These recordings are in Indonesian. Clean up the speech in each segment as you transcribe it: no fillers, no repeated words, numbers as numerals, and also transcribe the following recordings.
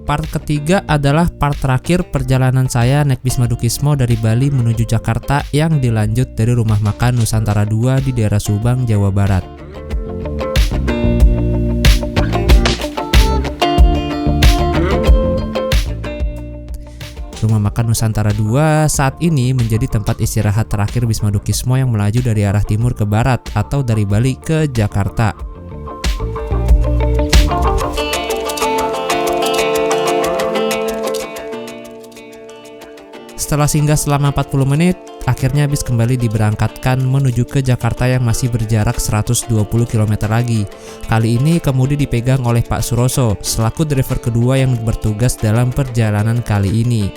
Part ketiga adalah part terakhir perjalanan saya naik bis Madukismo dari Bali menuju Jakarta yang dilanjut dari rumah makan Nusantara 2 di daerah Subang, Jawa Barat. Rumah makan Nusantara 2 saat ini menjadi tempat istirahat terakhir bis Madukismo yang melaju dari arah timur ke barat atau dari Bali ke Jakarta. Setelah singgah selama 40 menit, akhirnya bis kembali diberangkatkan menuju ke Jakarta yang masih berjarak 120 km lagi. Kali ini kemudi dipegang oleh Pak Suroso, selaku driver kedua yang bertugas dalam perjalanan kali ini.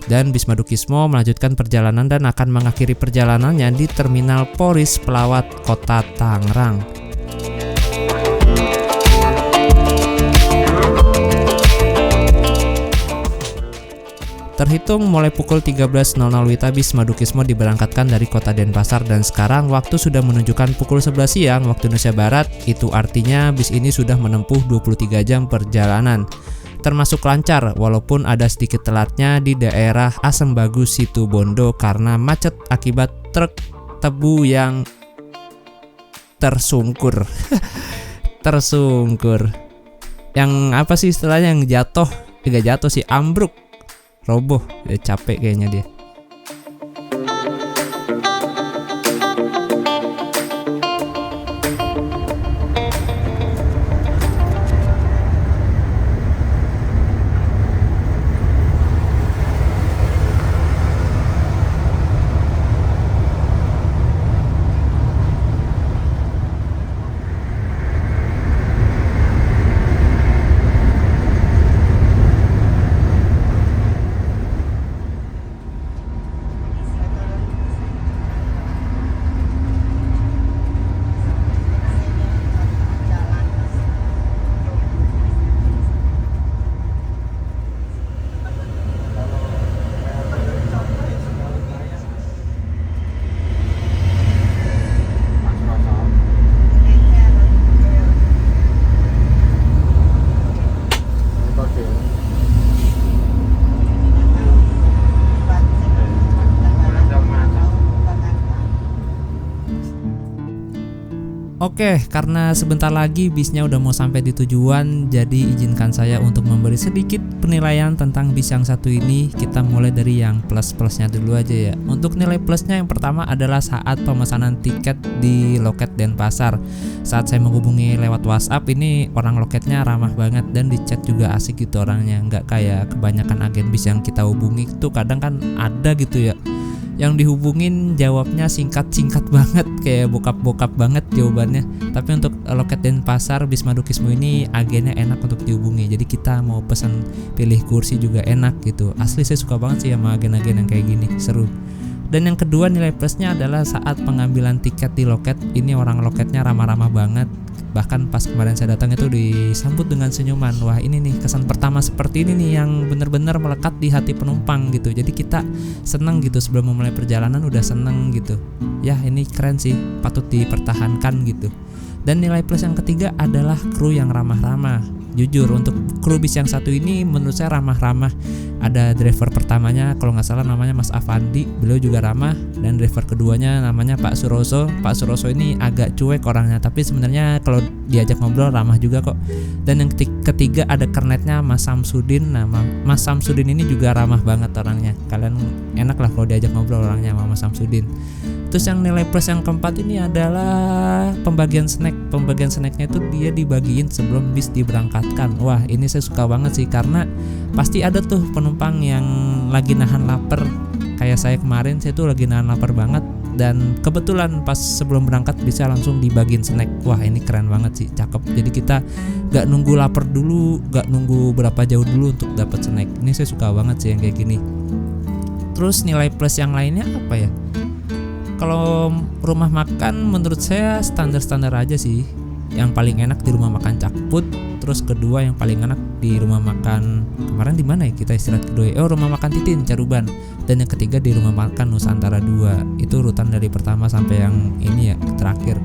Dan bis Madukismo melanjutkan perjalanan dan akan mengakhiri perjalanannya di Terminal Polis Pelawat Kota Tangerang. Terhitung mulai pukul 13.00 WITA bis Madukismo diberangkatkan dari kota Denpasar dan sekarang waktu sudah menunjukkan pukul 11 siang waktu Indonesia Barat. Itu artinya bis ini sudah menempuh 23 jam perjalanan. Termasuk lancar walaupun ada sedikit telatnya di daerah Asembagus Situbondo karena macet akibat truk tebu yang tersungkur. Tersungkur. Yang apa sih istilahnya, yang jatuh? Enggak jatuh sih, ambruk. Roboh, capek kayaknya dia. Oke, karena sebentar lagi bisnya udah mau sampai di tujuan, jadi izinkan saya untuk memberi sedikit penilaian tentang bis yang satu ini. Kita mulai dari yang plus-plusnya dulu aja ya. Untuk nilai plusnya yang pertama adalah saat pemesanan tiket di loket Denpasar. Saat saya menghubungi lewat WhatsApp, ini orang loketnya ramah banget dan di chat juga asik gitu orangnya. Nggak kayak kebanyakan agen bis yang kita hubungi tuh kadang kan ada gitu ya, yang dihubungin jawabnya singkat-singkat banget, kayak bokap-bokap banget jawabannya. Tapi untuk loket Denpasar bis Madukismo ini agennya enak untuk dihubungi, jadi kita mau pesan pilih kursi juga enak gitu. Asli saya suka banget sih sama agen-agen yang kayak gini, seru. Dan yang kedua nilai plusnya adalah saat pengambilan tiket di loket, ini orang loketnya ramah-ramah banget. Bahkan pas kemarin saya datang itu disambut dengan senyuman. Wah, ini nih kesan pertama seperti ini nih yang benar-benar melekat di hati penumpang gitu. Jadi kita seneng gitu, sebelum memulai perjalanan udah seneng gitu. Ya, ini keren sih, patut dipertahankan gitu. Dan nilai plus yang ketiga adalah kru yang ramah-ramah. Jujur untuk kru bis yang satu ini menurut saya ramah-ramah. Ada driver pertamanya kalau nggak salah namanya Mas Afandi, beliau juga ramah. Dan driver keduanya namanya Pak Suroso. Pak Suroso ini agak cuek orangnya, tapi sebenarnya kalau diajak ngobrol ramah juga kok. Dan yang ketiga ada kernetnya Mas Samsudin. Nah, Mas Samsudin ini juga ramah banget orangnya. Kalian enak lah kalau diajak ngobrol orangnya sama Mas Samsudin. Terus yang nilai plus yang keempat ini adalah pembagian snack. Pembagian snacknya itu dia dibagiin sebelum bis diberangkatkan. Wah, ini saya suka banget sih, karena pasti ada tuh penumpang yang lagi nahan lapar. Kayak saya kemarin, saya tuh lagi nahan lapar banget. Dan kebetulan pas sebelum berangkat bisa langsung dibagiin snack. Wah, ini keren banget sih, cakep. Jadi kita gak nunggu lapar dulu, gak nunggu berapa jauh dulu untuk dapat snack. Ini saya suka banget sih yang kayak gini. Terus nilai plus yang lainnya apa ya? Kalau rumah makan menurut saya standar-standar aja sih. Yang paling enak di rumah makan Cakput, terus kedua yang paling enak di rumah makan kemarin di mana ya kita istirahat kedua? Rumah makan Titin Caruban. Dan yang ketiga di rumah makan Nusantara 2. Itu urutan dari pertama sampai yang ini ya terakhir.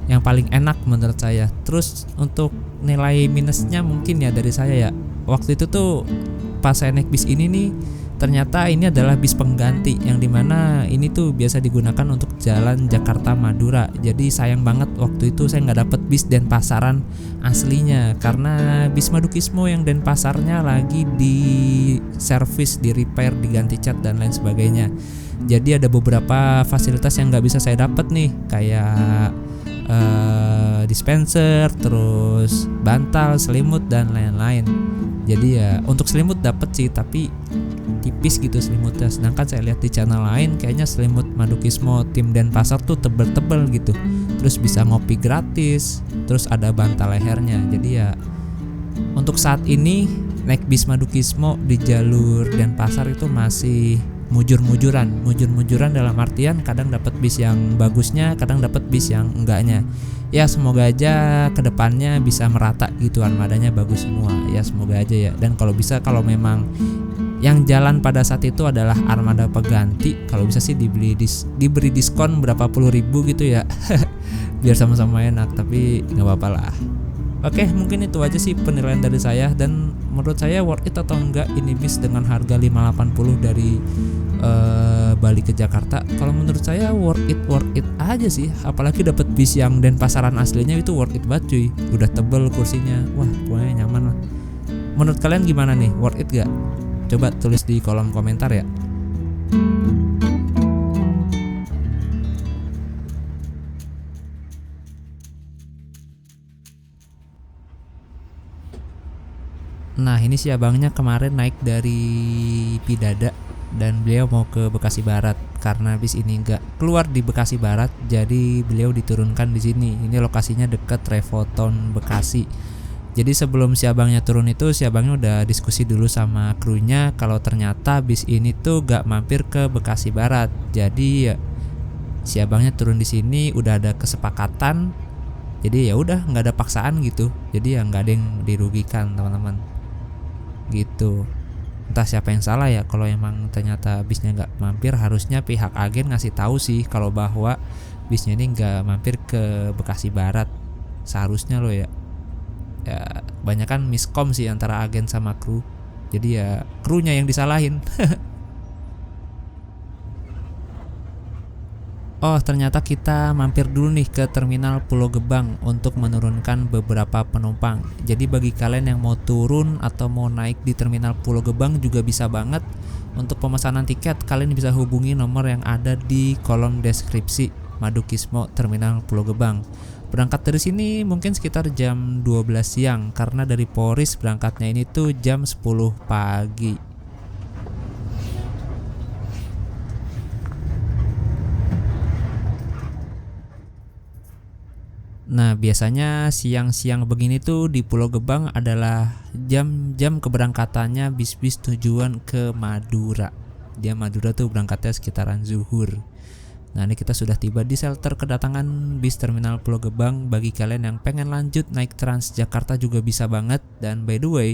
Yang paling enak menurut saya. Terus untuk nilai minusnya mungkin ya dari saya ya, waktu itu tuh pas saya naik bis ini nih, ternyata ini adalah bis pengganti yang dimana ini tuh biasa digunakan untuk jalan Jakarta Madura. Jadi sayang banget waktu itu saya nggak dapet bis Denpasaran aslinya karena bis Madukismo yang Denpasarnya lagi di servis, di repair, diganti cat dan lain sebagainya. Jadi ada beberapa fasilitas yang nggak bisa saya dapet nih, kayak dispenser, terus bantal, selimut dan lain-lain. Jadi ya untuk selimut dapet sih, tapi tipis gitu selimutnya. Sedangkan saya lihat di channel lain kayaknya selimut Madukismo tim Denpasar tuh tebel-tebel gitu. Terus bisa ngopi gratis, terus ada bantal lehernya. Jadi ya untuk saat ini naik bis Madukismo di jalur Denpasar itu masih mujur-mujuran dalam artian kadang dapat bis yang bagusnya, kadang dapat bis yang enggaknya. Ya semoga aja kedepannya bisa merata gitu, armadanya bagus semua. Ya semoga aja ya. Dan kalau bisa, kalau memang yang jalan pada saat itu adalah armada pengganti, kalau bisa sih diberi diskon berapa puluh ribu gitu ya. Biar sama-sama enak, tapi nggak apa-apa lah. Oke, mungkin itu aja sih penilaian dari saya, dan menurut saya worth it atau enggak ini bis dengan harga 580 dari Bali ke Jakarta. Kalau menurut saya worth it aja sih, apalagi dapat bis yang Denpasaran aslinya itu worth it banget cuy. Udah tebel kursinya, wah pokoknya nyaman lah. Menurut kalian gimana nih, worth it gak? Coba tulis di kolom komentar ya. Nah ini si abangnya kemarin naik dari Pidada dan beliau mau ke Bekasi Barat. Karena bis ini nggak keluar di Bekasi Barat, jadi beliau diturunkan di sini. Ini lokasinya dekat Revoton Bekasi. Jadi sebelum si abangnya turun itu, si abangnya udah diskusi dulu sama krunya kalau ternyata bis ini tuh gak mampir ke Bekasi Barat. Jadi ya si abangnya turun di sini udah ada kesepakatan. Jadi ya udah nggak ada paksaan gitu. Jadi ya nggak ada yang dirugikan teman-teman. Gitu. Entah siapa yang salah ya, kalau emang ternyata bisnya nggak mampir, harusnya pihak agen ngasih tahu sih kalau bahwa bisnya ini nggak mampir ke Bekasi Barat. Seharusnya loh ya. Ya banyak kan miskom sih antara agen sama kru. Jadi ya krunya yang disalahin. Oh ternyata kita mampir dulu nih ke terminal Pulau Gebang untuk menurunkan beberapa penumpang. Jadi bagi kalian yang mau turun atau mau naik di terminal Pulau Gebang juga bisa banget. Untuk pemesanan tiket kalian bisa hubungi nomor yang ada di kolom deskripsi Madukismo Terminal Pulau Gebang. Berangkat dari sini mungkin sekitar jam 12 siang karena dari Poris berangkatnya ini tuh jam 10 pagi. Nah biasanya siang-siang begini tuh di Pulau Gebang adalah jam-jam keberangkatannya bis-bis tujuan ke Madura. Dia Madura tuh berangkatnya sekitaran zuhur. Nah ini kita sudah tiba di shelter kedatangan bis terminal Pulau Gebang. Bagi kalian yang pengen lanjut naik Transjakarta juga bisa banget. Dan by the way,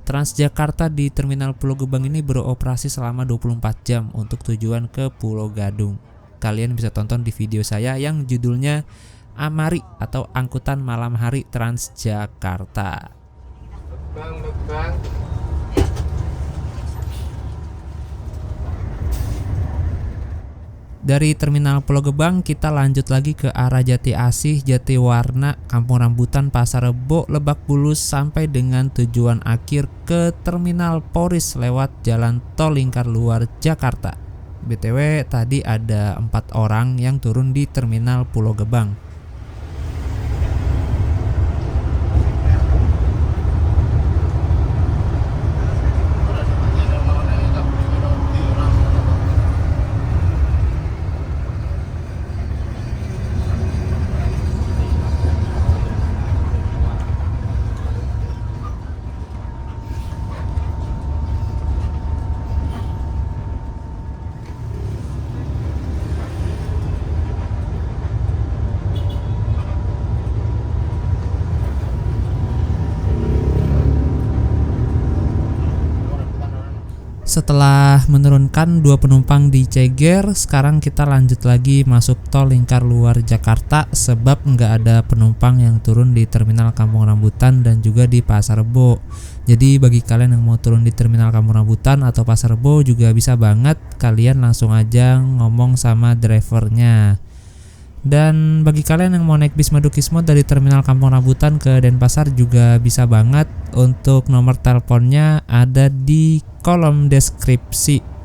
Transjakarta di terminal Pulau Gebang ini beroperasi selama 24 jam untuk tujuan ke Pulau Gadung. Kalian bisa tonton di video saya yang judulnya Amari atau Angkutan Malam Hari Transjakarta. Bang. Dari terminal Pulau Gebang kita lanjut lagi ke arah Jati Asih, Jatiwarna, Kampung Rambutan, Pasar Rebo, Lebak Bulus sampai dengan tujuan akhir ke terminal Poris lewat jalan tol lingkar luar Jakarta. BTW tadi ada 4 orang yang turun di terminal Pulau Gebang. Setelah menurunkan 2 penumpang di Ceger, sekarang kita lanjut lagi masuk tol lingkar luar Jakarta sebab nggak ada penumpang yang turun di terminal Kampung Rambutan dan juga di Pasar Rebo. Jadi bagi kalian yang mau turun di terminal Kampung Rambutan atau Pasar Rebo juga bisa banget, kalian langsung aja ngomong sama drivernya. Dan bagi kalian yang mau naik bis Madukismo dari terminal Kampung Rambutan ke Denpasar juga bisa banget. Untuk nomor teleponnya ada di kolom deskripsi.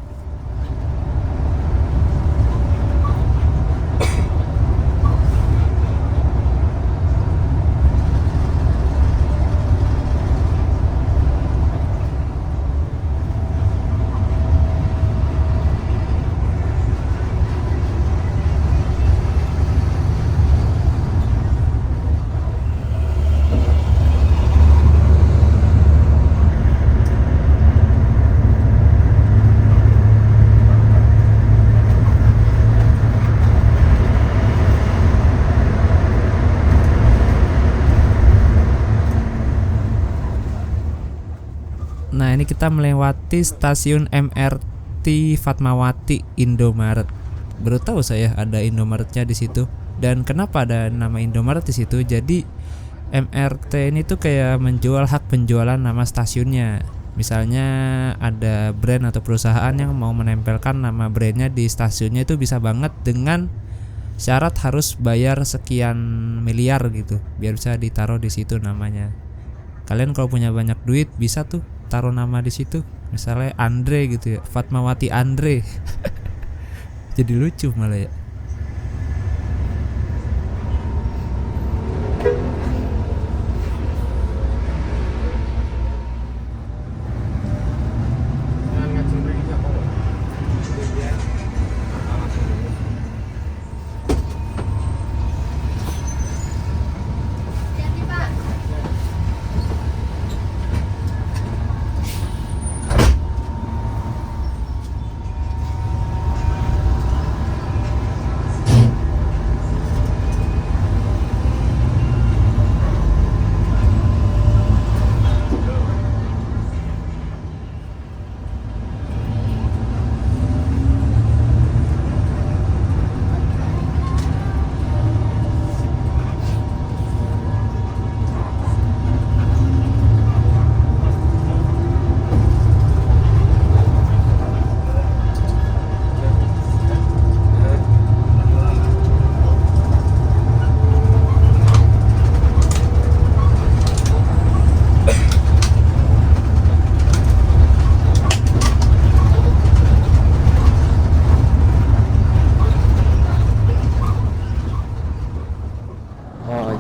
Nah, ini kita melewati stasiun MRT Fatmawati Indomaret. Baru tahu saya ada Indomaretnya di situ. Dan kenapa ada nama Indomaret di situ? Jadi MRT ini tuh kayak menjual hak penjualan nama stasiunnya. Misalnya ada brand atau perusahaan yang mau menempelkan nama brandnya di stasiunnya, itu bisa banget dengan syarat harus bayar sekian miliar gitu, biar bisa ditaruh di situ namanya. Kalian kalau punya banyak duit bisa tuh taruh nama di situ, misalnya Andre gitu ya, Fatmawati Andre. Jadi lucu malah ya.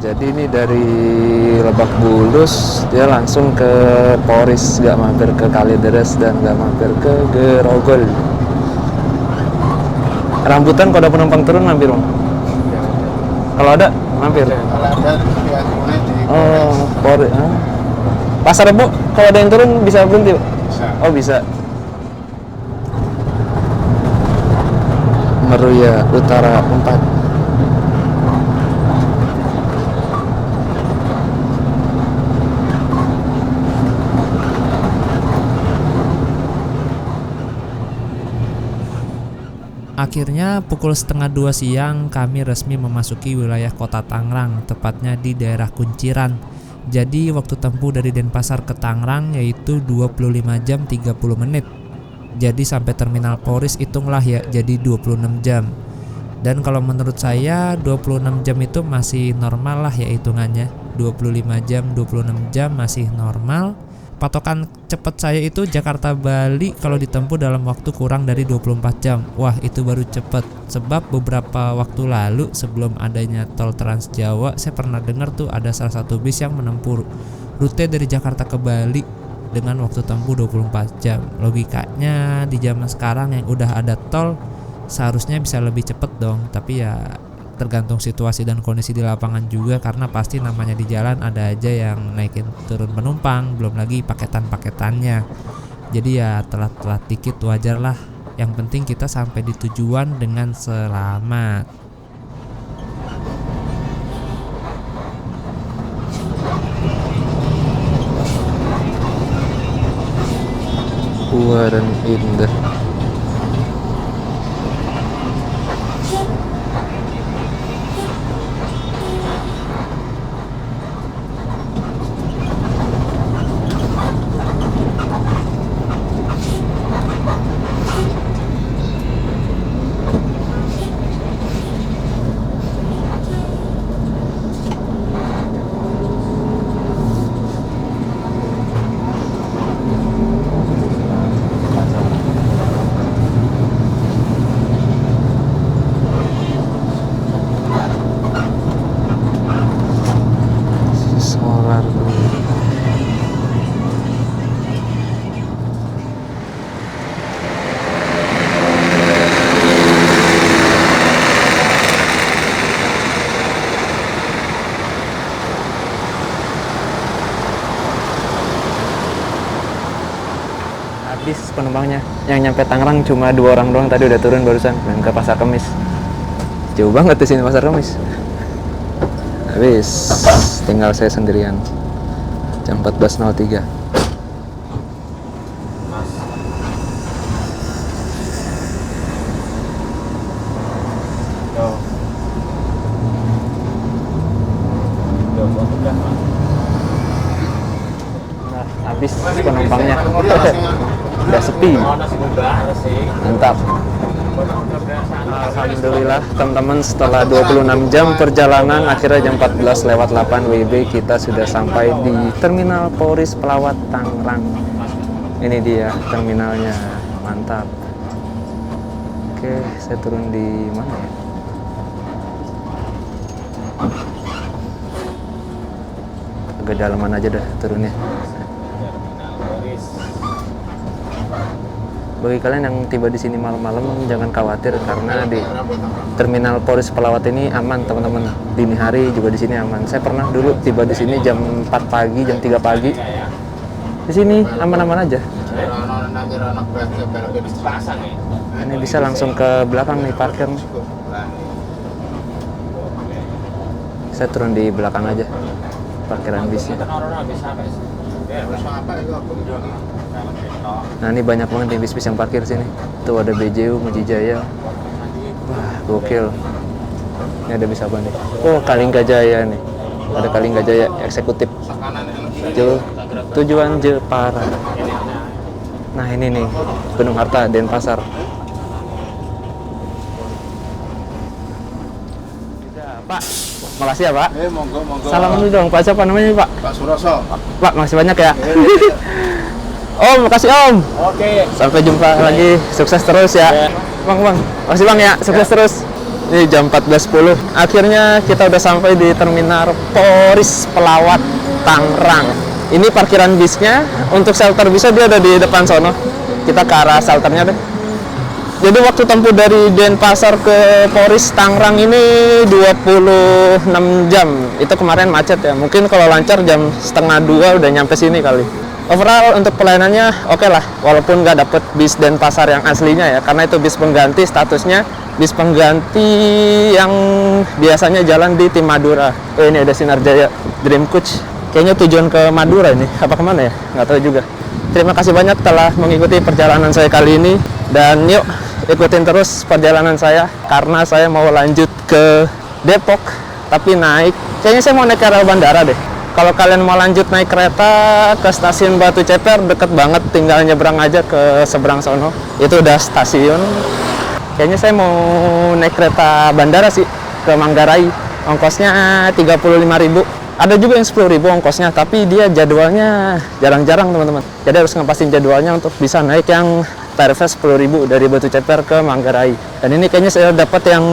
Jadi ini dari Lebak Bulus dia langsung ke Poris, gak mampir ke Kalideres dan gak mampir ke Grogol. Rambutan kalau ada penumpang turun mampir Bang? Kalau ada mampir? Kalau ada ya, Oh, Poris. Pasar Rebo kalau ada yang turun bisa berhenti Pak? bisa. Oh bisa. Meruya Utara 4. Akhirnya pukul 1:30 siang kami resmi memasuki wilayah kota Tangerang, tepatnya di daerah Kunciran. Jadi waktu tempuh dari Denpasar ke Tangerang yaitu 25 jam 30 menit. Jadi sampai terminal Poris hitunglah ya, jadi 26 jam. Dan kalau menurut saya 26 jam itu masih normal lah ya hitungannya. 25 jam, 26 jam masih normal. Patokan cepet saya itu Jakarta Bali kalau ditempuh dalam waktu kurang dari 24 jam. Wah, itu baru cepet. Sebab beberapa waktu lalu sebelum adanya tol Trans Jawa, saya pernah dengar tuh ada salah satu bis yang menempuh rute dari Jakarta ke Bali dengan waktu tempuh 24 jam. Logikanya di zaman sekarang yang udah ada tol seharusnya bisa lebih cepet dong. Tapi ya tergantung situasi dan kondisi di lapangan juga, karena pasti namanya di jalan ada aja yang naikin turun penumpang, belum lagi paketan-paketannya. Jadi ya telat-telat dikit wajar lah. Yang penting kita sampai di tujuan dengan selamat. Waran indah. penumpangnya. Yang nyampe Tangerang cuma 2 orang doang, tadi udah turun barusan dan ke Pasar Kemis. Jauh banget di sini Pasar Kemis. Habis tinggal saya sendirian. Jam 14.03. Nah, habis penumpangnya. Udah sepi. Mantap. Alhamdulillah teman-teman, setelah 26 jam perjalanan akhirnya jam 14:08 WIB kita sudah sampai di Terminal Polris Pelawat Tangerang. Ini dia terminalnya, mantap. Oke, saya turun di mana ya? Agak dalaman aja dah turunnya. Bagi kalian yang tiba di sini malam-malam jangan khawatir karena di Terminal Polris Pelawat ini aman teman-teman. Dini hari juga di sini aman. Saya pernah dulu tiba di sini jam 4 pagi, jam 3 pagi. Di sini aman-aman aja. Ini bisa langsung ke belakang nih parkir nih. Saya turun di belakang aja parkiran bisnya. Nah ini banyak banget nih bis-bis yang parkir sini. Tuh ada BJU, Mujijaya. Wah gokil. Ini ada bis apa nih? Oh Kalinggajaya nih. Ada Kalinggajaya eksekutif. Tujuan Jepara. Nah ini nih Gunung Harta, Denpasar. Pak, makasih ya Pak. Monggo. Salam dulu dong, Pak siapa namanya Pak? Pak Suroso. Pak, makasih banyak ya. Om, makasih Om. Oke. Sampai jumpa lagi, sukses terus ya. Bang, makasih Bang ya, sukses terus. Ini jam 14.10. Akhirnya kita udah sampai di Terminal Polris Pelawat Tangerang. Ini parkiran bisnya. Untuk shelter bisa dia ada di depan sono. Kita ke arah shelternya deh. Jadi waktu tempuh dari Denpasar ke Polris Tangerang ini 26 jam. Itu kemarin macet ya. Mungkin kalau lancar jam 1:30 udah nyampe sini kali. Overall untuk pelayanannya oke lah. Walaupun nggak dapet bis Denpasar yang aslinya ya. Karena itu bis pengganti statusnya. Bis pengganti yang biasanya jalan di tim Madura. Oh ini ada Sinar Jaya Dream Coach. Kayaknya tujuan ke Madura ini. Apa kemana ya? Nggak tahu juga. Terima kasih banyak telah mengikuti perjalanan saya kali ini. Dan yuk ikutin terus perjalanan saya karena saya mau lanjut ke Depok tapi naik kayaknya saya mau naik ke arah bandara deh. Kalau kalian mau lanjut naik kereta ke stasiun Batu Ceper deket banget, tinggal nyebrang aja ke seberang sono, itu udah stasiun. Kayaknya saya mau naik kereta bandara sih ke Manggarai, ongkosnya 35.000. Ada juga yang 10.000 ongkosnya, tapi dia jadwalnya jarang-jarang teman-teman, jadi harus ngepasin jadwalnya untuk bisa naik yang tarifnya 10.000 dari Batu Ceper ke Manggarai. Dan ini kayaknya saya dapat yang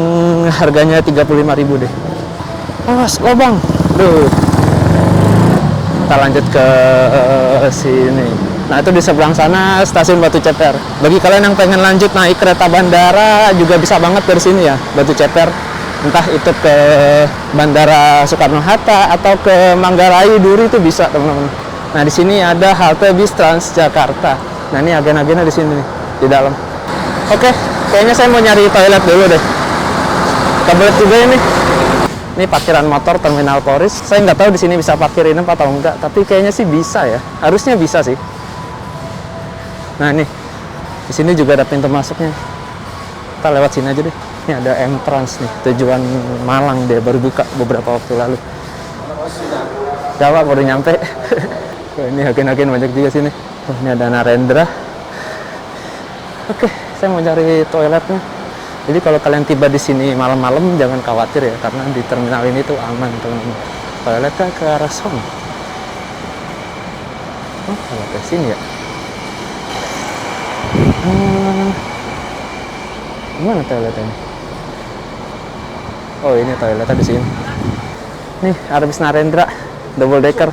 harganya 35.000 deh. Awas lobang. Duh. Kita lanjut ke sini. Nah itu di seberang sana stasiun Batu Ceper. Bagi kalian yang pengen lanjut naik kereta bandara juga bisa banget dari sini ya, Batu Ceper. Entah itu ke Bandara Soekarno-Hatta atau ke Manggarai Duri itu bisa teman-teman. Nah di sini ada halte bis Transjakarta. Nah ini agen-agennya di sini nih, di dalam. Oke, kayaknya saya mau nyari toilet dulu deh. Kebelet juga ini. Ini parkiran motor Terminal Polris. Saya nggak tahu di sini bisa parkir ini atau enggak, tapi kayaknya sih bisa ya. Harusnya bisa sih. Nah nih, di sini juga ada pintu masuknya. Kita lewat sini aja deh. Ini ada entrance nih, tujuan Malang deh, baru buka beberapa waktu lalu. Jawa baru nyampe. Ini agen-agen banyak juga sini. Oh, ini ada Narendra. Oke, saya mau cari toiletnya. Jadi kalau kalian tiba di sini malam-malam jangan khawatir ya, karena di terminal ini tuh aman teman-teman. Toiletnya ke arah sana. Oh, toiletnya sini ya. Mana toiletnya? Oh, ini toiletnya di sini. Nih, ada bis Narendra, double decker.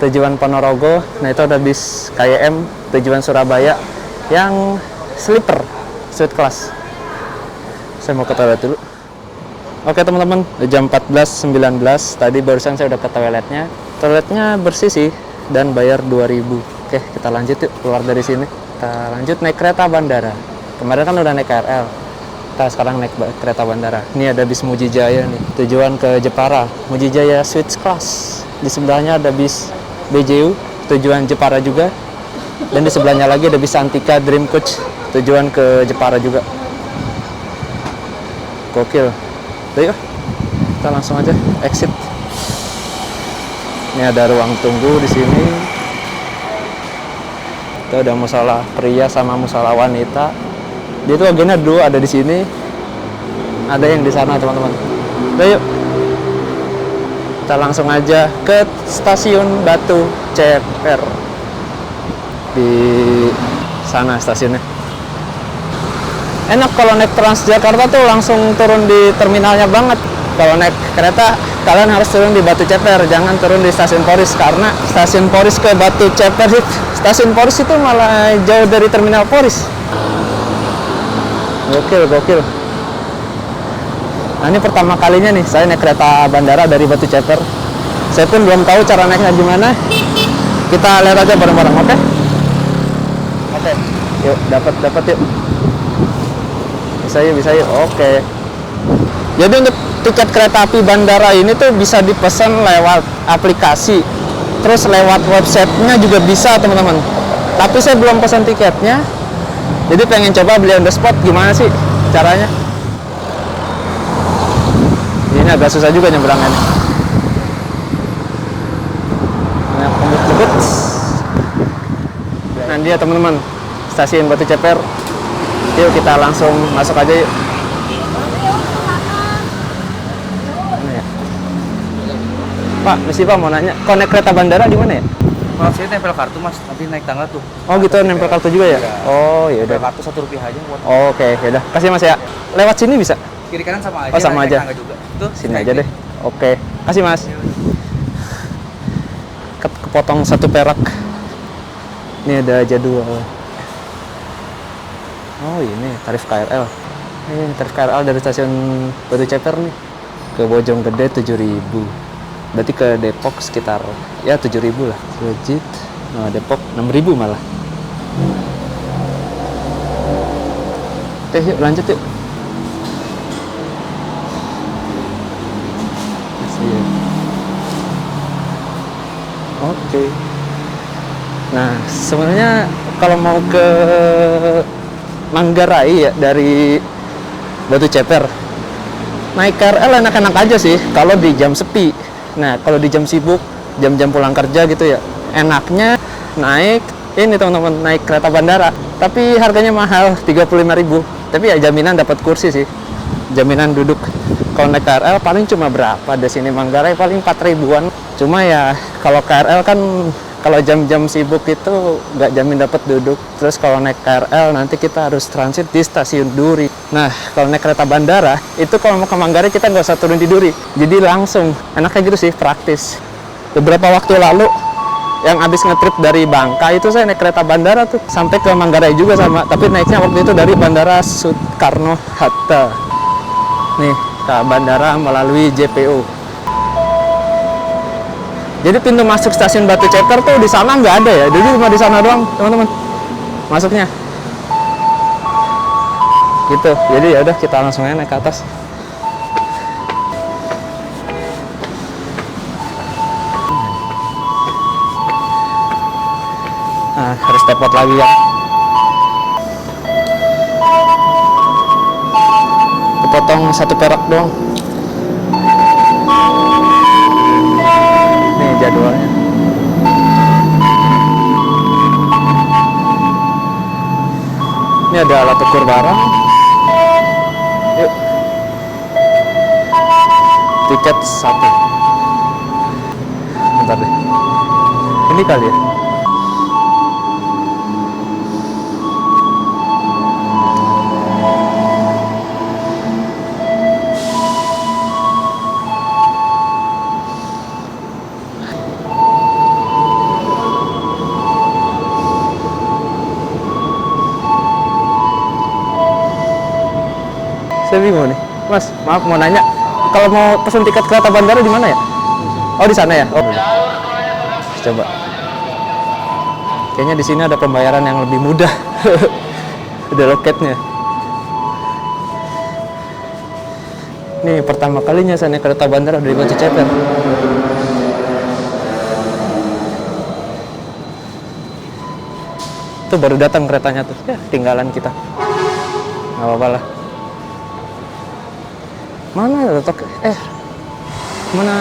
Tujuan Ponorogo. Nah itu ada bis KYM tujuan Surabaya yang sleeper suite class. Saya mau ke toilet dulu. Oke teman-teman, jam 14.19 tadi barusan saya udah ke toiletnya. Toiletnya bersih sih dan bayar 2.000. Oke kita lanjut yuk keluar dari sini. Kita lanjut naik kereta bandara. Kemarin kan udah naik KRL. Kita sekarang naik kereta bandara. Ini ada bis Mujijaya nih, tujuan ke Jepara. Mujijaya Switch Class. Di sebelahnya ada bis BJU, tujuan Jepara juga. Dan di sebelahnya lagi ada bis Antika Dream Coach, tujuan ke Jepara juga. Gokil. Yuk, kita langsung aja exit. Ini ada ruang tunggu di sini. Itu ada musola pria sama musola wanita. Dia tuh agennya dulu ada di sini. Ada yang di sana, teman-teman. Yuk. Kita langsung aja ke stasiun Batu Ceper. Di sana stasiunnya. Enak kalau naik Transjakarta tuh langsung turun di terminalnya banget. Kalau naik kereta, kalian harus turun di Batu Ceper, jangan turun di stasiun Poris, karena stasiun Poris ke Batu Ceper, stasiun Poris itu malah jauh dari terminal Poris. Gokil. Nah, ini pertama kalinya nih saya naik kereta bandara dari Batu Ceper. Saya pun belum tahu cara naiknya gimana. Kita lihat aja bareng-bareng, oke? Oke. Yuk, dapat yuk. Bisa yuk. Oke. Jadi untuk tiket kereta api bandara ini tuh bisa dipesan lewat aplikasi. Terus lewat websitenya juga bisa, teman-teman. Tapi saya belum pesan tiketnya. Jadi pengen coba beli on the spot, gimana sih caranya? Ini agak susah juga nyebrangnya nih. Nah, dia teman-teman, stasiun Batu Ceper. Yuk kita langsung masuk aja yuk. Mana ya? Pak, misi Pak mau nanya, kok naik kereta bandara di mana ya? Maaf, saya tempel kartu Mas, nanti naik tangga tuh. Oh gitu, nempel kartu juga ya? Iya. Oh ya udah. Tempel kartu Rp1 aja buat. Oh, oke, ya udah. Kasih Mas ya. Lewat sini bisa? Kiri kanan sama aja. Oh, sama naik aja. tangga juga. Tuh, Sini naik aja deh. Oke. Kasih Mas. Kepotong 1 perak. Ini ada jadwal. Oh ini tarif KRL. Ini tarif KRL dari stasiun Batu Ceper nih ke Bojonggede 7.000. Berarti ke Depok sekitar ya 7.000 lah. Legit. Nah, Depok 6.000 malah. Oke, yuk lanjut yuk. Oke. Nah, sebenarnya kalau mau ke Manggarai ya dari Batu Ceper, naik KRL enak-enak aja sih kalau di jam sepi. Nah, kalau di jam sibuk, jam-jam pulang kerja gitu ya, enaknya naik ini teman-teman, naik kereta bandara. Tapi harganya mahal, 35.000. Tapi ya jaminan dapat kursi sih, jaminan duduk. Kalau naik KRL paling cuma berapa? Di sini Manggarai paling 4.000-an. Cuma ya kalau KRL kan kalau jam-jam sibuk itu nggak jamin dapat duduk. Terus kalau naik KRL nanti kita harus transit di stasiun Duri. Nah, kalau naik kereta bandara itu kalau mau ke Manggarai kita nggak usah turun di Duri. Jadi langsung, enaknya gitu sih, praktis. Beberapa waktu lalu yang habis ngetrip dari Bangka itu saya naik kereta bandara tuh sampai ke Manggarai juga sama. Tapi naiknya waktu itu dari Bandara Soekarno-Hatta. Nih, ke bandara melalui JPO. Jadi pintu masuk stasiun Batu Ceper tuh di sana nggak ada ya, jadi cuma di sana doang, teman-teman. Masuknya. Gitu. Jadi ya udah kita langsung aja naik ke atas. Nah, harus teleport lagi ya. Kepotong 1 perak doang. Jadwalnya. Ini ada alat ukur barang. Yuk. Tiket 1. Bentar deh. Ini kali ya. Saya bingung nih, Mas. Maaf mau nanya, kalau mau pesen tiket kereta bandara di mana ya? Oh di sana ya. Oh. Coba. Kayaknya di sini ada pembayaran yang lebih mudah. Ada loketnya. Nih pertama kalinya saya naik kereta bandara dari Batu Ceper. Tuh baru datang keretanya tuh. Ya, tinggalan kita. Nggak apa-apa lah. Mana letak? Mana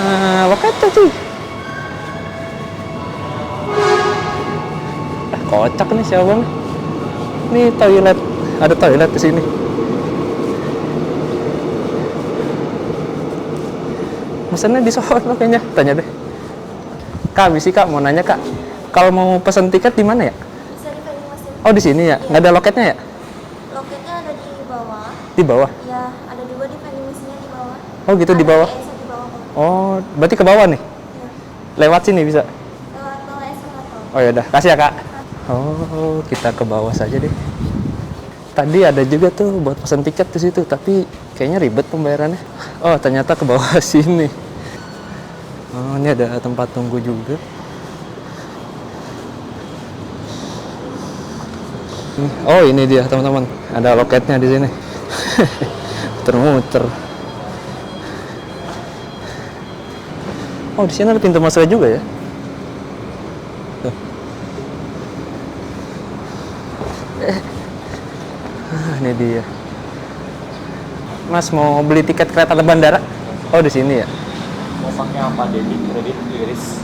loketnya cuy? Kocak nih si abang. Nih toilet. Ada toilet di sini. Mesennya di sono kayaknya. Tanya deh. Kak, misi Kak mau nanya Kak. Kalau mau pesen tiket di mana ya? Bisa di vending machine. Oh di sini ya. Nggak ada loketnya ya? Loketnya ada di bawah. Di bawah. Ya, ada juga di vending machine-nya di bawah. Oh gitu di Ada bawah. ESA di bawah kok. Oh berarti ke bawah nih. Ya. Lewat sini bisa. Lewat bawah eskalator. Oh ya udah. Kasih ya Kak. Oh kita ke bawah saja deh. Tadi ada juga tuh buat pesan tiket di situ, tapi kayaknya ribet pembayarannya. Oh ternyata ke bawah sini. Oh ini ada tempat tunggu juga. Oh ini dia teman-teman, ada loketnya di sini. Muter-muter. Oh di sini ada pintu masuknya juga ya. Tuh. Ini dia. Mas mau beli tiket kereta ke bandara? Oh di sini ya. Mau pakai apa, debit, kredit, iris?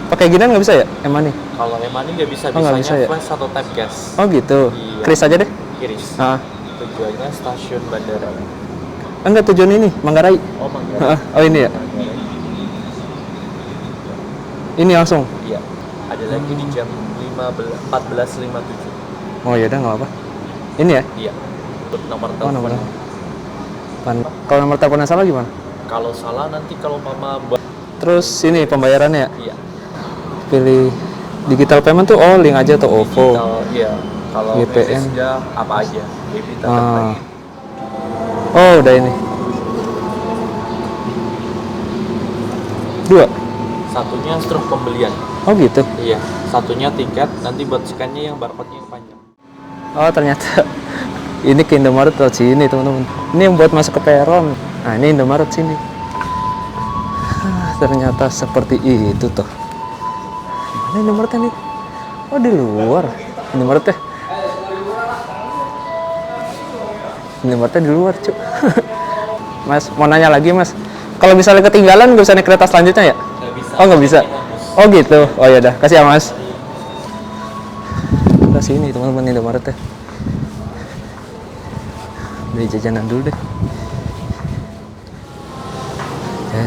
Pakai ginian nggak bisa ya? Money? Kalau e-money nggak bisa, Oh, nggak bisanya bisa ya? flash atau tap cash. Oh gitu. Iya. Kris aja deh. Iris. Ah. Tujuannya stasiun bandara. Enggak tujuan ini, Manggarai. Oh, Manggarai. Oh ini ya. Manggarai. Ini langsung. Iya. Ada lagi di jam 14.57. Oh ya udah nggak apa. Ini ya. Iya. Untuk nomor Oh telepon. nomor. Kalau nomor teleponnya salah gimana? Kalau salah nanti kalau mama buat. Terus ini pembayarannya ya. Iya. Pilih digital payment tuh link aja atau OVO. Digital, iya. Kalau GPN. message-nya apa aja. Debit atau Ah. kredit. Oh udah ini. 2. Satunya struk pembelian. Oh gitu. Iya. Satunya tiket. Nanti buat scan-nya yang barcode-nya yang panjang. Oh ternyata ini ke Indomaret lewat sini teman-teman. Ini yang buat masuk ke peron. Nah ini Indomaret sini. Ternyata seperti itu tuh. Mana Indomaretnya nih? Oh di luar. Indomaretnya. Indomaretnya di luar cuy. Mas mau nanya lagi mas. Kalau misalnya ketinggalan nggak bisa naik kereta selanjutnya ya? Nggak bisa. Oh nggak bisa. Oh gitu. Oh ya udah. Kasih ya mas. Ke sini teman-teman Indomaretnya. Beli jajanan dulu deh.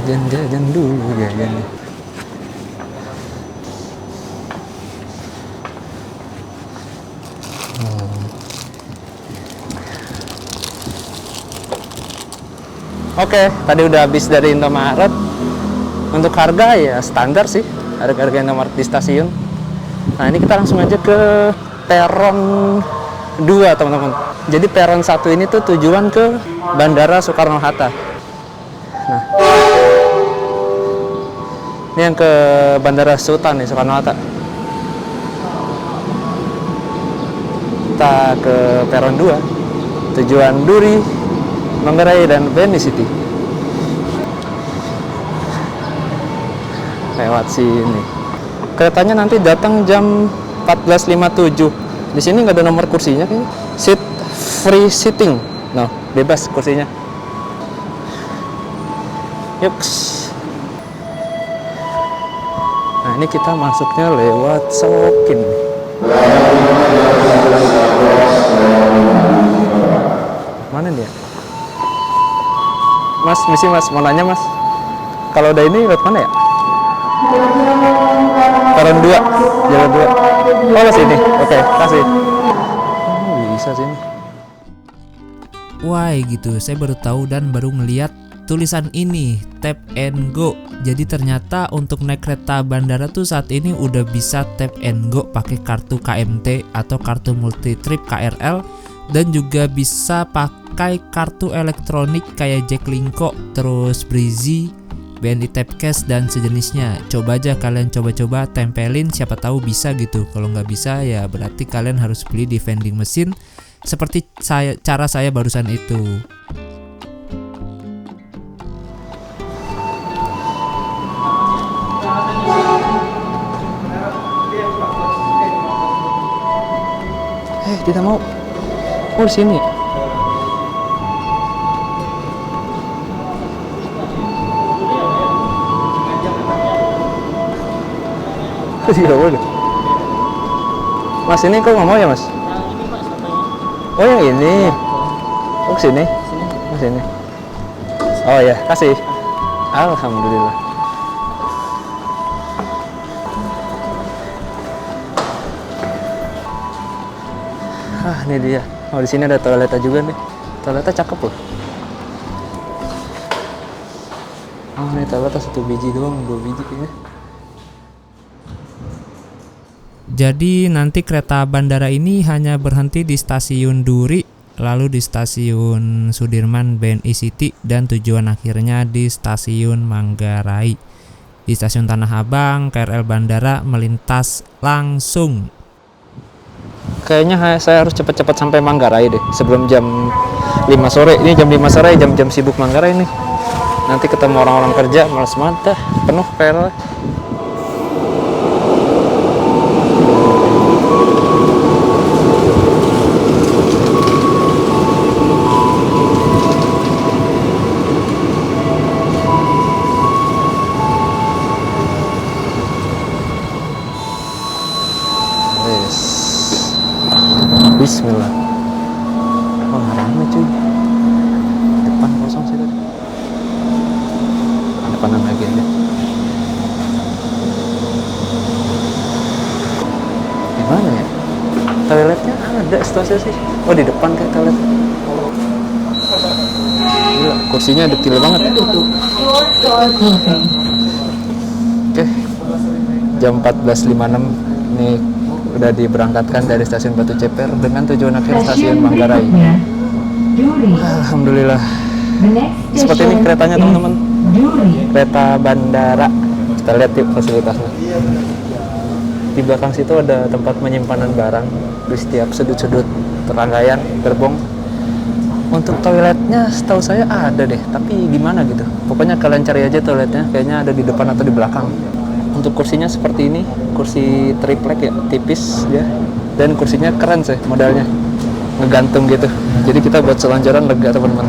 Jajan dulu jajan. Oke, tadi udah habis dari Indomaret. Untuk harga ya standar sih, harga-harga Indomaret di stasiun. Nah ini kita langsung aja ke peron 2 teman-teman. Jadi peron 1 ini tuh tujuan ke Bandara Soekarno-Hatta. Nah, ini yang ke Bandara Sultan nih, Soekarno-Hatta. Kita ke peron 2, tujuan Duri, Manggarai, dan Venice City. Lewat sini. Keretanya nanti datang jam 14.57. Di sini nggak ada nomor kursinya kayaknya. Seat free sitting. No, bebas kursinya. Yuks. Nah, ini kita masuknya lewat Sokin. Mana dia? Mas, misi mas, mau nanya mas. Kalau udah ini lewat mana ya? Peron 2, jalan 2. Oh ke sini, oke, kasih. Oh, bisa sini. Wah gitu, saya baru tahu dan baru ngeliat tulisan ini, tap and go. Jadi ternyata untuk naik kereta bandara tuh saat ini udah bisa tap and go pakai kartu KMT atau kartu multi trip KRL, dan juga bisa pakai kartu elektronik kayak Jaklingko, terus Breezy, BNI Tapcase dan sejenisnya. Coba aja kalian coba-coba tempelin, siapa tahu bisa gitu. Kalau nggak bisa ya berarti kalian harus beli di vending mesin seperti cara saya barusan itu. Tidak mau. Oh, di sini. Tidak boleh. Mas, ini kok nggak mau ya, Mas? Oh, yang ini. Oh, sini. Mas, ini. Oh ya, kasih. Alhamdulillah. Ini dia. Oh, di sini ada toiletnya juga nih. Toiletnya cakep loh. Oh, ini toiletnya 1 biji doang, 2 biji kayaknya. Jadi nanti kereta bandara ini hanya berhenti di stasiun Duri, lalu di stasiun Sudirman BNI City, dan tujuan akhirnya di stasiun Manggarai. Di stasiun Tanah Abang, KRL bandara melintas langsung. Kayaknya saya harus cepat-cepat sampai Manggarai deh sebelum jam 5 sore. Ini jam 5 sore, jam-jam sibuk Manggarai nih. Nanti ketemu orang-orang kerja, males banget dah, penuh KRL. Bismillah. Wah, rame cuy. Depan kosong sih tadi. Depanan lagi aja. Gimana ya? Toiletnya ada setahu sih. Oh, di depan kayak toilet. Gila, kursinya detil banget. Oke. Jam 14.56 nih. Udah diberangkatkan dari stasiun Batu Ceper dengan tujuan akhir stasiun Manggarai. Alhamdulillah. Seperti ini keretanya teman-teman. Kereta bandara. Kita lihat yuk fasilitasnya. Di belakang situ ada tempat penyimpanan barang di setiap sudut-sudut rangkaian gerbong. Untuk toiletnya setahu saya ada deh, tapi gimana gitu. Pokoknya kalian cari aja toiletnya, kayaknya ada di depan atau di belakang. Untuk kursinya seperti ini, kursi triplek ya, tipis ya, dan kursinya keren sih modelnya, ngegantung gitu. Jadi kita buat selonjoran lega teman-teman.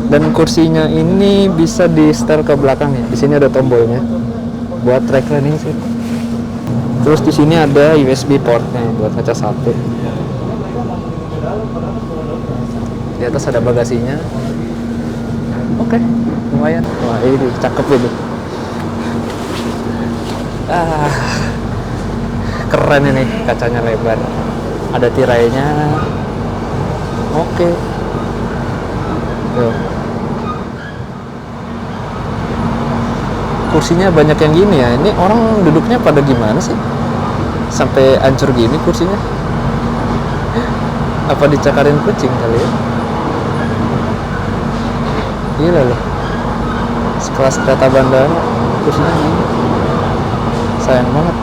Dan kursinya ini bisa di setel ke belakang ya. Di sini ada tombolnya buat reclining sih. Terus di sini ada USB portnya buat ngecas HP. Di atas ada bagasinya. Oke, lumayan. Wah, ini cakep ini. Keren ini, kacanya lebar, ada tirainya. Oke. Tuh. Kursinya banyak yang gini ya. Ini orang duduknya pada gimana sih sampai hancur gini kursinya? Apa dicakarin kucing kali ya? Gila loh, sekelas kereta bandara kursinya gini. Sayang banget.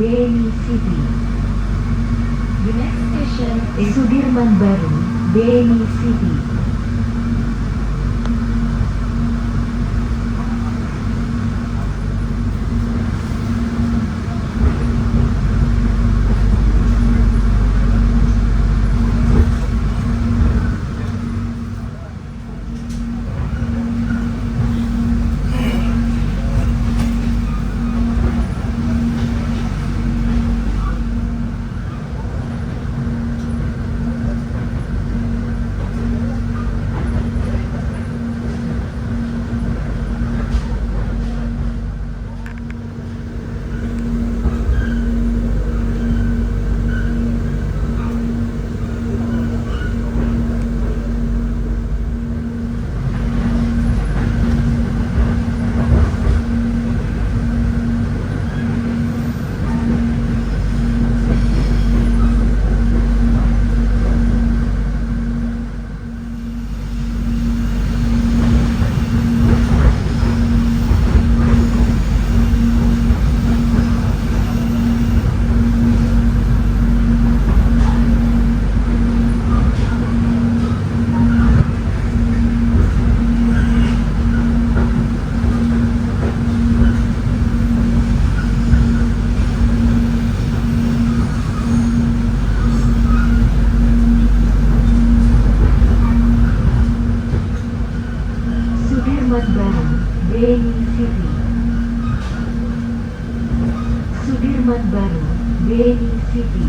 BNI City. The next station is Sudirman Baru, BNI City. Sudirman Baru, BNI City. Sudirman Baru, BNI City.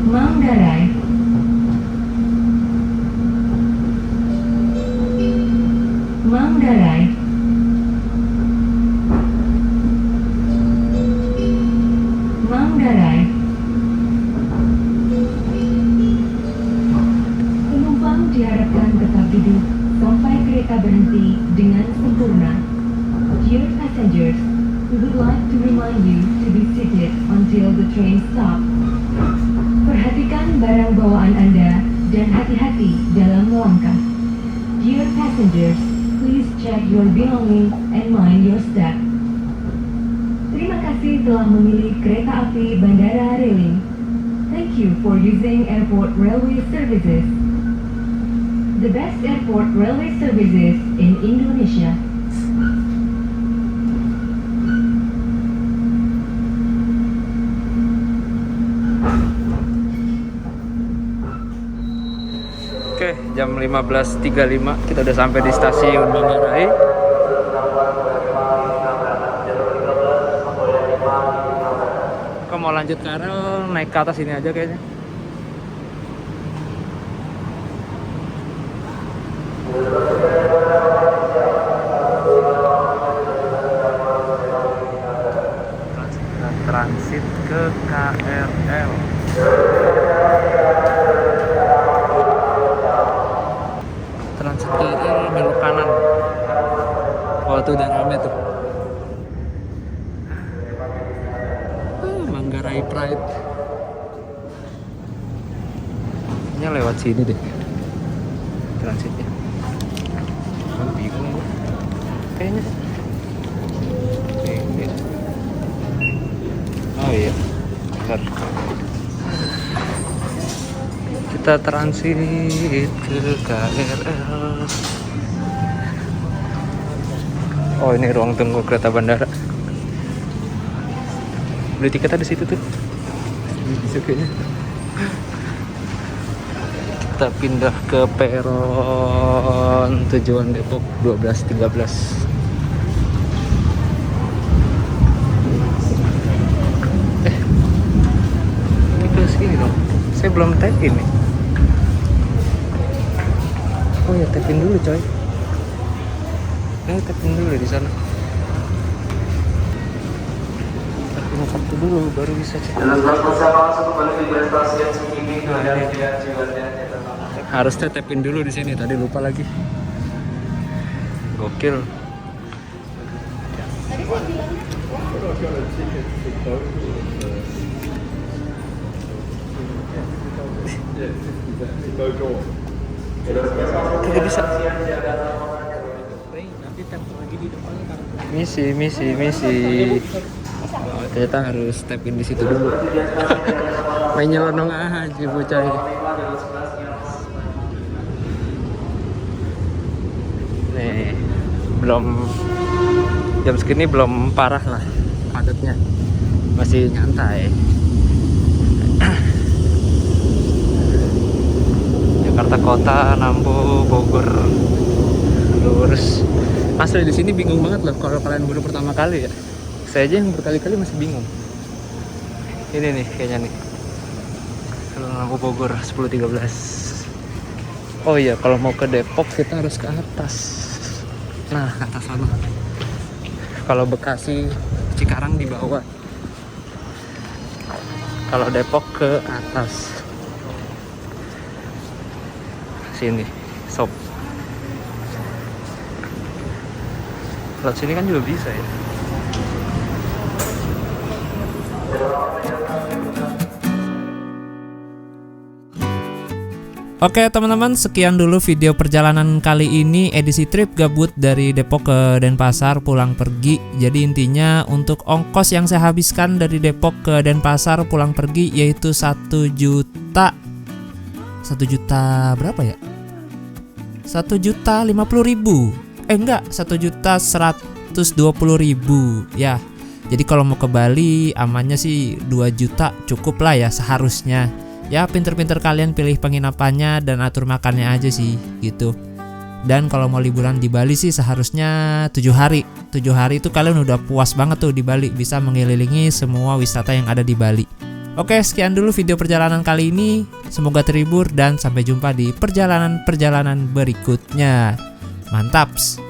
Manggarai. Manggarai. Manggarai. Penumpang diharapkan tetap duduk sampai kereta berhenti dengan sempurna. Dear passengers, we would like to remind you to be seated until the train stops. Perhatikan barang bawaan Anda dan hati-hati dalam melangkah. Dear passengers, please check your belongings and mind your step. Terima kasih telah memilih kereta api Bandara Railing. Thank you for using airport railway services. The best airport railway services in Indonesia. Oke, jam 15.35 kita udah sampai di stasiun Manggarai. Kok mau lanjut KRL naik ke atas ini aja kayaknya. Transit ke KRL. Transit KRL belok kanan. Oh tuh udah rame tuh. Kayaknya lewat sini deh transitnya. Bingung gue. Kayaknya. Ini. Oh iya. Bentar. Kita transit ke KRL. Oh, ini ruang tunggu kereta bandara. Beli tiketnya di situ tuh. Bisa kayaknya. Kita pindah ke peron tujuan Depok 12.13. Ini ke sini dong. Saya belum tap in nih. Oh ya, tap in dulu coy. Ini tap in dulu di sana. Tap kartu dulu baru bisa cek. Harusnya tap in dulu di sini, tadi lupa lagi. Gokil. Tidak bisa. Misi. Oh, ternyata harus tap in di situ dulu. Main nyelonong aja bocah ini. Nih, belum jam segini belum parah lah padatnya, masih nyantai. Jakarta Kota, Nambo, Bogor, lurus. Asli di sini bingung banget loh kalau kalian baru pertama kali ya. Saya aja yang berkali-kali masih bingung. Ini nih kayaknya nih. Kalau Nambo Bogor 10.13. Oh iya, kalau mau ke Depok kita harus ke atas. Nah, ke atas sana. Kalau Bekasi, Cikarang di bawah. Kalau Depok ke atas. Sini, sob. Lewat sini kan juga bisa ya. Oke teman-teman, sekian dulu video perjalanan kali ini, edisi trip gabut dari Depok ke Denpasar pulang pergi. Jadi intinya untuk ongkos yang saya habiskan dari Depok ke Denpasar pulang pergi yaitu 1 juta berapa ya? 1.050.000. Enggak, 1.120.000 ya. Jadi kalau mau ke Bali amannya sih 2 juta cukup lah ya seharusnya. Ya pinter-pinter kalian pilih penginapannya dan atur makannya aja sih gitu. Dan kalau mau liburan di Bali sih seharusnya 7 hari. 7 hari itu kalian udah puas banget tuh di Bali, bisa mengelilingi semua wisata yang ada di Bali. Oke, sekian dulu video perjalanan kali ini. Semoga terhibur dan sampai jumpa di perjalanan-perjalanan berikutnya. Mantaps.